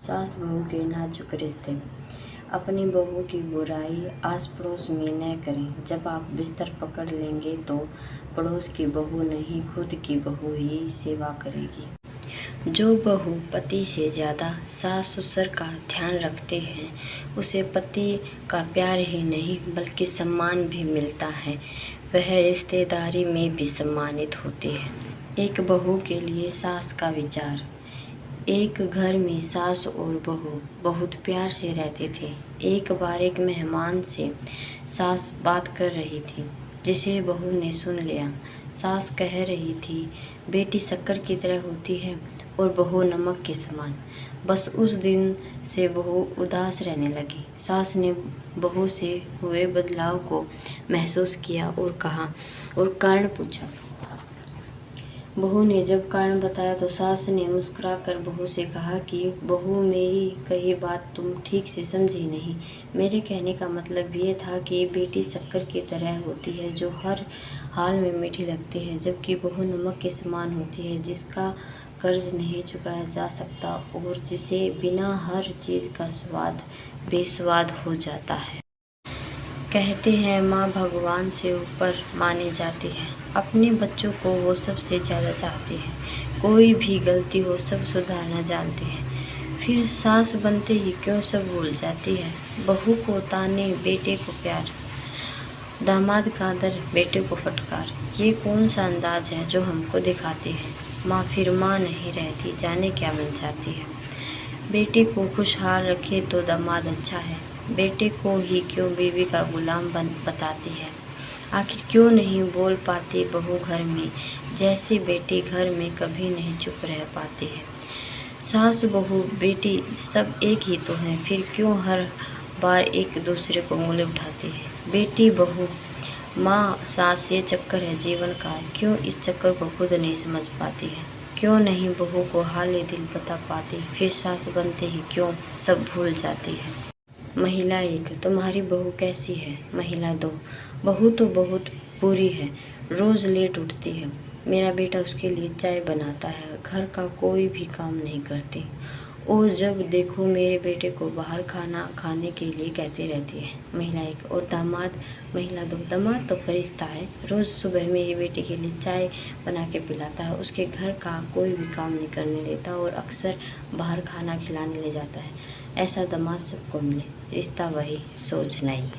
सास बहू के नाजुक रिश्ते। अपनी बहू की बुराई आस पड़ोस में न करें। जब आप बिस्तर पकड़ लेंगे तो पड़ोस की बहू नहीं, खुद की बहू ही सेवा करेगी। जो बहू पति से ज़्यादा सास ससुर का ध्यान रखते हैं, उसे पति का प्यार ही नहीं बल्कि सम्मान भी मिलता है। वह रिश्तेदारी में भी सम्मानित होती है। एक बहू के लिए सास का विचार। एक घर में सास और बहू बहुत प्यार से रहते थे। एक बार एक मेहमान से सास बात कर रही थी, जिसे बहू ने सुन लिया। सास कह रही थी, बेटी शक्कर की तरह होती है और बहू नमक के समान। बस उस दिन से बहू उदास रहने लगी। सास ने बहू से हुए बदलाव को महसूस किया और कहा और कारण पूछा। बहू ने जब कारण बताया तो सास ने मुस्कुराकर बहू से कहा कि बहू, मेरी कही बात तुम ठीक से समझी नहीं। मेरे कहने का मतलब ये था कि बेटी शक्कर की तरह होती है, जो हर हाल में मीठी लगती है, जबकि बहू नमक के समान होती है, जिसका कर्ज नहीं चुकाया जा सकता और जिसे बिना हर चीज़ का स्वाद बेस्वाद हो जाता है। कहते हैं माँ भगवान से ऊपर मानी जाती है। अपने बच्चों को वो सबसे ज़्यादा चाहती है। कोई भी गलती हो सब सुधारना जानती है। फिर सास बनते ही क्यों सब भूल जाती है। बहू को ताने, बेटे को प्यार, दामाद का आदर, बेटे को फटकार। ये कौन सा अंदाज है जो हमको दिखाती है। माँ फिर माँ नहीं रहती, जाने क्या बन जाती है। बेटे को खुशहाल रखे तो दामाद अच्छा है। बेटे को ही क्यों बीवी का गुलाम बताती है। आखिर क्यों नहीं बोल पाती बहू घर में, जैसे बेटी घर में कभी नहीं चुप रह पाती है। सास बहू बेटी सब एक ही तो हैं, फिर क्यों हर बार एक दूसरे को उंगली उठाती है। बेटी बहू माँ सास ये चक्कर है जीवन का। क्यों इस चक्कर को खुद नहीं समझ पाती है। क्यों नहीं बहू को हाल दिल बता पाती, फिर सास बनते ही क्यों सब भूल जाती है। महिला 1, तुम्हारी बहू कैसी है। महिला 2, बहू तो बहुत बुरी है, रोज़ लेट उठती है। मेरा बेटा उसके लिए चाय बनाता है, घर का कोई भी काम नहीं करती और जब देखो मेरे बेटे को बाहर खाना खाने के लिए कहती रहती है। महिला 1 और दामाद। महिला 2, दामाद तो फरिश्ता है, रोज़ सुबह मेरी बेटी के लिए चाय बना के पिलाता है, उसके घर का कोई भी काम नहीं करने देता और अक्सर बाहर खाना खिलाने ले जाता है। ऐसा दामाद सबको मिले, रिश्ता वही सोच नहीं।